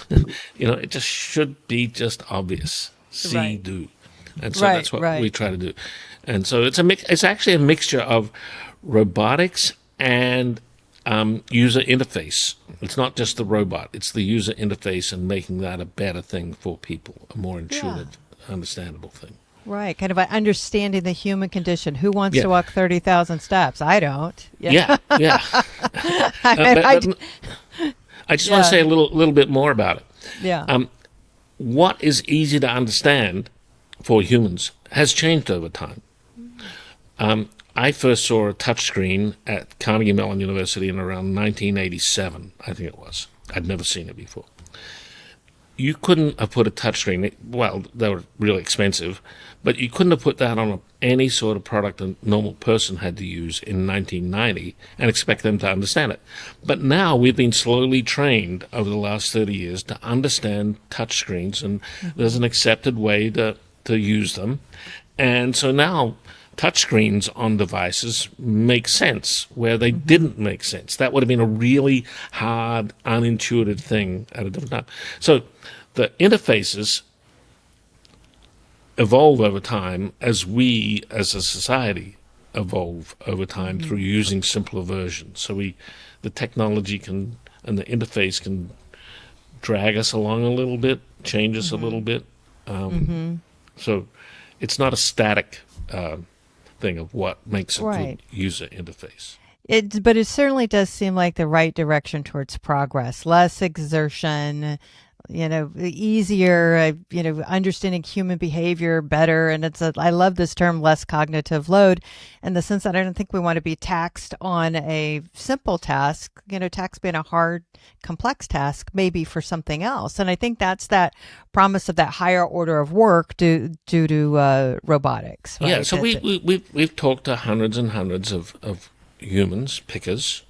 It just should be just obvious. See, Right. do. And so that's what Right. we try to do. And so it's actually a mixture of robotics and user interface. It's not just the robot, it's the user interface and making that a better thing for people, a more intuitive, understandable thing. Right. Kind of understanding the human condition. Who wants Yeah. to walk 30,000 steps? I don't. Yeah, yeah. But I just want to say a little bit more about it. Yeah. What is easy to understand for humans has changed over time. I first saw a touchscreen at Carnegie Mellon University in around 1987, I think it was. I'd never seen it before. You couldn't have put a touchscreen, well, they were really expensive, but you couldn't have put that on any sort of product a normal person had to use in 1990 and expect them to understand it. But now we've been slowly trained over the last 30 years to understand touchscreens, and there's an accepted way to use them. And so now touchscreens on devices make sense where they didn't make sense. That would have been a really hard, unintuitive thing at a different time. So the interfaces evolve over time as we, as a society, evolve over time through using simpler versions. So the technology can, and the interface can drag us along a little bit, change us a little bit. So it's not a static thing of what makes a good user interface. But it certainly does seem like the right direction towards progress. Less exertion, easier, understanding human behavior better. And I love this term, less cognitive load, in the sense that I don't think we want to be taxed on a simple task, task being a hard, complex task, maybe for something else. And I think that's that promise of that higher order of work due to robotics. Right? Yeah, so we've talked to hundreds and hundreds of humans, pickers.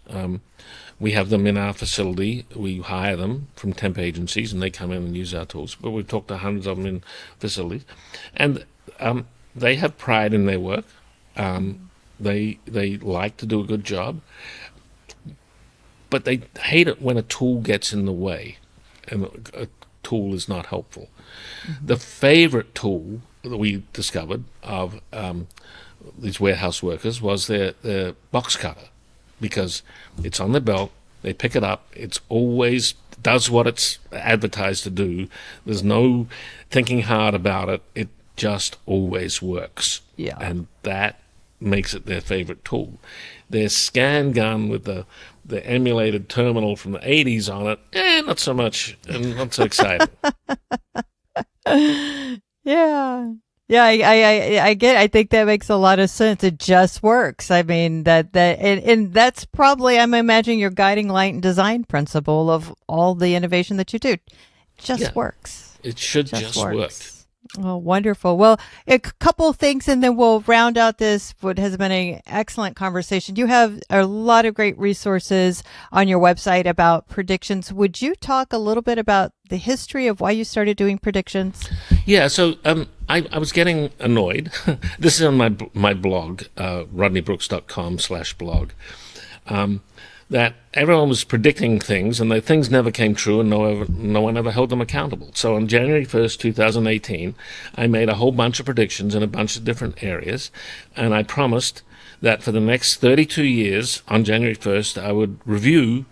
We have them in our facility. We hire them from temp agencies, and they come in and use our tools. But we've talked to hundreds of them in facilities. And they have pride in their work. They like to do a good job. But they hate it when a tool gets in the way and a tool is not helpful. The favorite tool that we discovered of these warehouse workers was their box cutter, because it's on their belt, they pick it up, it's always does what it's advertised to do. There's no thinking hard about it. It just always works. Yeah. And that makes it their favorite tool. Their scan gun with the emulated terminal from the 80s on it, not so much, and not so exciting. Yeah. Yeah, I think that makes a lot of sense. It just works. I mean, and that's probably, I'm imagining, your guiding light and design principle of all the innovation that you do. Just works. It should just work. Oh, wonderful. Well, a couple things, and then we'll round out this, what has been an excellent conversation. You have a lot of great resources on your website about predictions. Would you talk a little bit about the history of why you started doing predictions? Yeah, so I was getting annoyed. This is on my blog, rodneybrooks.com/blog, that everyone was predicting things, and the things never came true, and no one ever held them accountable. So on January 1st, 2018, I made a whole bunch of predictions in a bunch of different areas, and I promised that for the next 32 years, on January 1st, I would review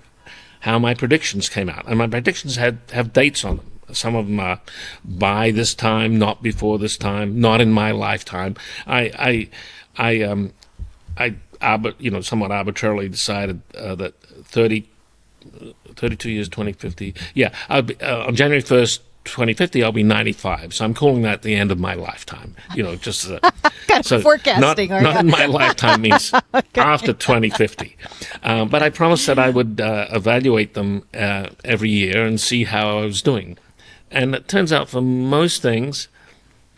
how my predictions came out. And my predictions have dates on them. Some of them are by this time, not before this time, not in my lifetime. I somewhat arbitrarily decided that 32 years, 2050. Yeah, on January 1st, 2050, I'll be 95. So I'm calling that the end of my lifetime. Just kind of forecasting. Not in my lifetime means after 2050. But I promised that I would evaluate them every year and see how I was doing. And it turns out for most things,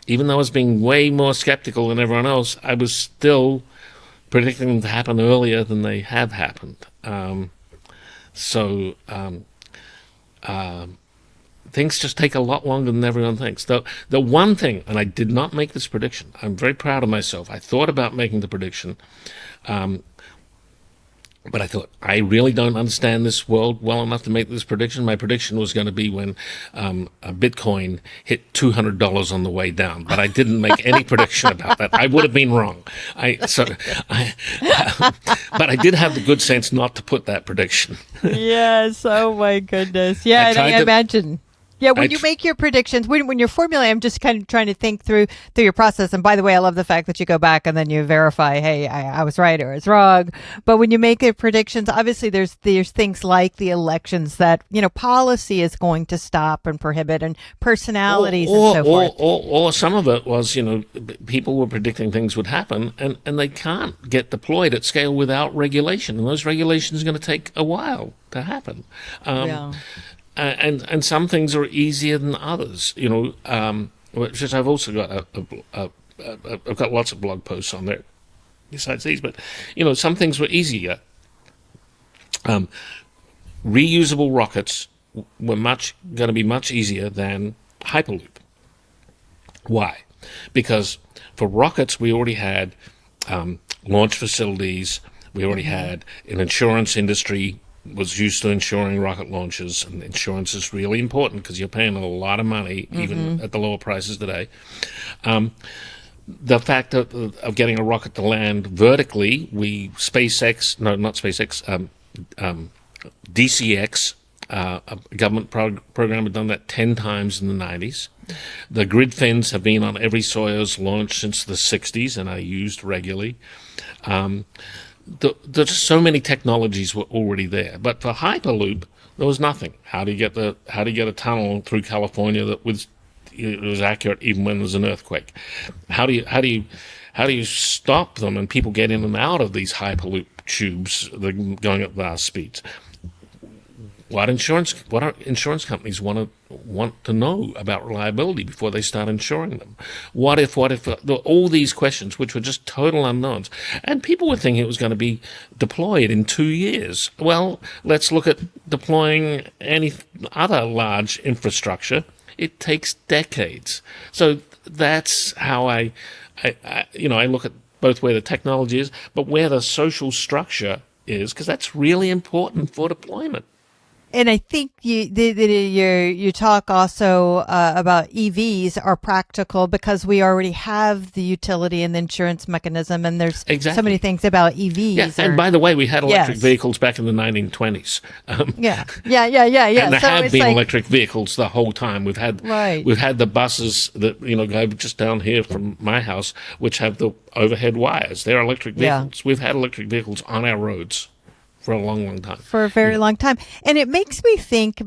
even though I was being way more skeptical than everyone else, I was still predicting them to happen earlier than they have happened. Things just take a lot longer than everyone thinks. The one thing, and I did not make this prediction, I'm very proud of myself. I thought about making the prediction, but I thought, I really don't understand this world well enough to make this prediction. My prediction was going to be when a Bitcoin hit $200 on the way down, but I didn't make any prediction about that. I would have been wrong. But I did have the good sense not to put that prediction. Yes. Oh my goodness. Yeah, I imagine. Yeah, when you make your predictions, when you're formulating, I'm just kind of trying to think through your process. And by the way, I love the fact that you go back and then you verify, hey, I was right or I was wrong. But when you make your predictions, obviously there's things like the elections that, policy is going to stop and prohibit, and personalities and so forth. Or some of it was, people were predicting things would happen, and they can't get deployed at scale without regulation. And those regulations are going to take a while to happen. And some things are easier than others, which I've also got I've got lots of blog posts on there besides these, but some things were easier. Reusable rockets were going to be much easier than Hyperloop. Why? Because for rockets we already had launch facilities, we already had an insurance industry was used to insuring rocket launches, and insurance is really important because you're paying a lot of money, even at the lower prices today. The fact of getting a rocket to land vertically, DCX, a government program had done that 10 times in the 90s. The grid fins have been on every Soyuz launch since the 60s and are used regularly. There's so many technologies were already there, but for Hyperloop there was nothing. How do you get a tunnel through California that was accurate even when there's an earthquake? How do you stop them and people get in and out of these Hyperloop tubes that are going at vast speeds? What insurance companies want to know about reliability before they start insuring them? What if all these questions, which were just total unknowns, and people were thinking it was going to be deployed in 2 years. Well, let's look at deploying any other large infrastructure. It takes decades. So that's how I look at both where the technology is, but where the social structure is, because that's really important for deployment. And I think you talk also about EVs are practical because we already have the utility and the insurance mechanism, and there's so many things about EVs. Yeah, and by the way, we had electric vehicles back in the 1920s. Yeah. And there have been electric vehicles the whole time. We've had the buses that go just down here from my house, which have the overhead wires. They're electric vehicles. Yeah. We've had electric vehicles on our roads for a long, long time. For a very long time. And it makes me think,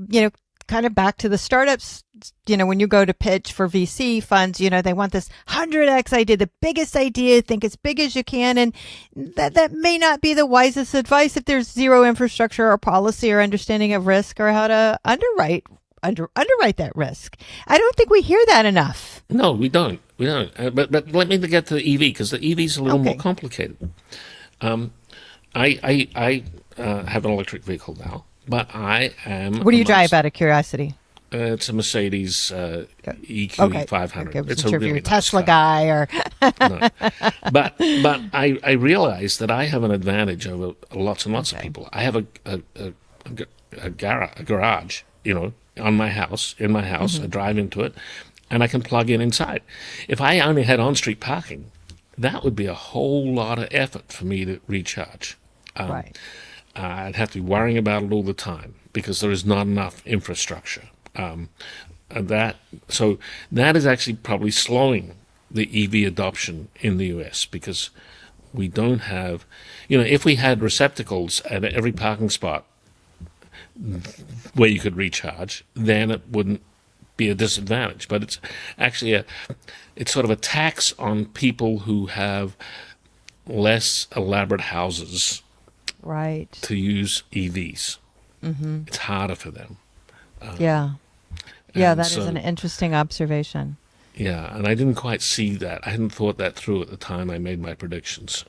kind of back to the startups, when you go to pitch for VC funds, they want this 100x idea, the biggest idea, think as big as you can. And that may not be the wisest advice if there's zero infrastructure or policy or understanding of risk or how to underwrite that risk. I don't think we hear that enough. No, we don't. But let me get to the EV, because the EV is a little more complicated. I have an electric vehicle now, but I am... What do you drive out of curiosity? It's a Mercedes EQ 500. Okay. It's a really really nice Tesla guy or... No. But I realize that I have an advantage over lots and lots of people. I have a garage, in my house. I drive into it, and I can plug in inside. If I only had on-street parking, that would be a whole lot of effort for me to recharge. Right. I'd have to be worrying about it all the time because there is not enough infrastructure. So that is actually probably slowing the EV adoption in the US, because we don't have, if we had receptacles at every parking spot where you could recharge, then it wouldn't be a disadvantage. But it's actually it's sort of a tax on people who have less elaborate houses. Right. To use EVs. Mm-hmm. It's harder for them. That is an interesting observation. Yeah, and I didn't quite see that. I hadn't thought that through at the time I made my predictions.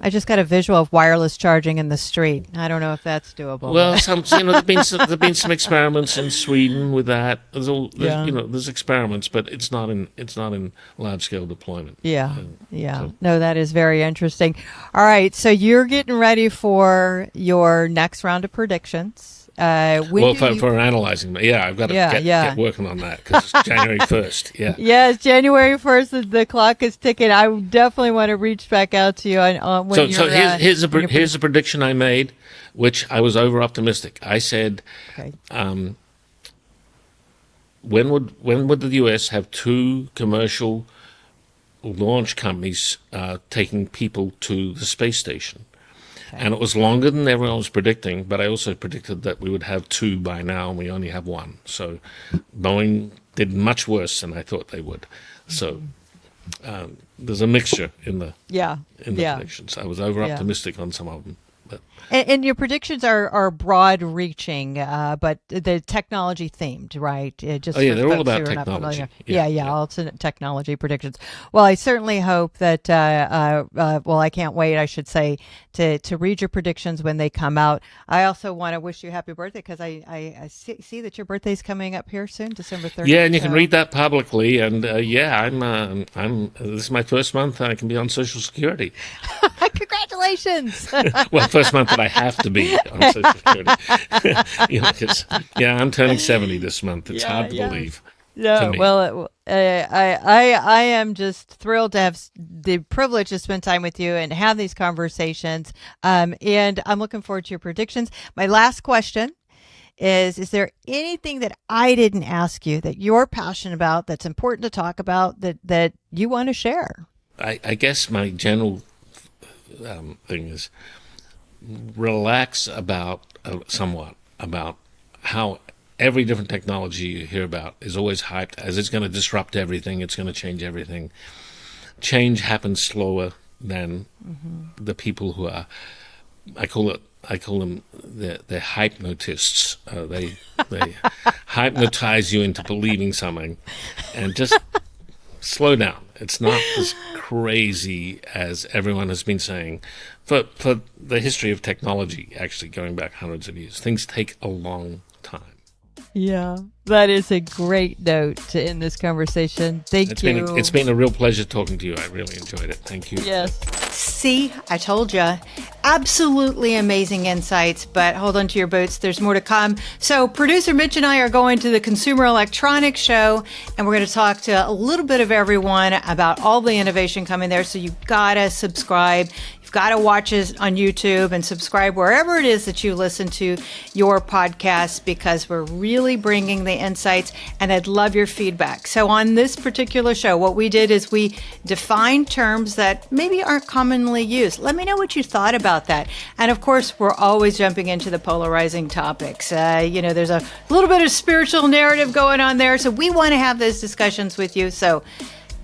I just got a visual of wireless charging in the street. I don't know if that's doable. Well, there've been some experiments in Sweden with that. There's experiments, but it's not in large scale deployment. No, that is very interesting. All right, so you're getting ready for your next round of predictions. For analyzing, I've got to get working on that because it's January 1st. Yeah. Yes, January 1st. The clock is ticking. I definitely want to reach back out to you on when here's a prediction I made, which I was over optimistic. I said, when would the US have two commercial launch companies taking people to the space station? And it was longer than everyone was predicting, but I also predicted that we would have two by now, and we only have one. So Boeing did much worse than I thought they would. So there's a mixture in the predictions. I was over-optimistic on some of them. But. And your predictions are broad-reaching, but the technology themed, right? They're all about technology. All technology predictions. Well, I certainly hope that. I can't wait. I should say to read your predictions when they come out. I also want to wish you happy birthday because I see that your birthday's coming up here soon, December 30th. Yeah, and you can read that publicly. And I'm. This is my first month I can be on Social Security. Congratulations! Well, first month that I have to be on Social Security. I'm turning 70 this month. It's hard to believe. No, well, I am just thrilled to have the privilege to spend time with you and have these conversations. And I'm looking forward to your predictions. My last question is there anything that I didn't ask you that you're passionate about, that's important to talk about, that you want to share? I guess my general thing is relax somewhat about how every different technology you hear about is always hyped as it's going to disrupt everything, it's going to change everything. Change happens slower than the people who are, I call them they're hypnotists. They hypnotize you into believing something, and just slow down. It's not as crazy as everyone has been saying. For the history of technology, actually going back hundreds of years, things take a long time. Yeah, that is a great note to end this conversation. Thank you. It's been a real pleasure talking to you. I really enjoyed it. Thank you. Yes. See, I told you. Absolutely amazing insights, but hold on to your boots. There's more to come. So producer Mitch and I are going to the Consumer Electronics Show, and we're going to talk to a little bit of everyone about all the innovation coming there. So you've got to subscribe. Got to watch us on YouTube and subscribe wherever it is that you listen to your podcast, because we're really bringing the insights, and I'd love your feedback. So on this particular show, what we did is we defined terms that maybe aren't commonly used. Let me know what you thought about that. And of course, we're always jumping into the polarizing topics. There's a little bit of spiritual narrative going on there. So we want to have those discussions with you. So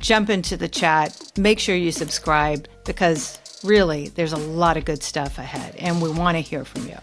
jump into the chat. Make sure you subscribe, because really, there's a lot of good stuff ahead, and we want to hear from you.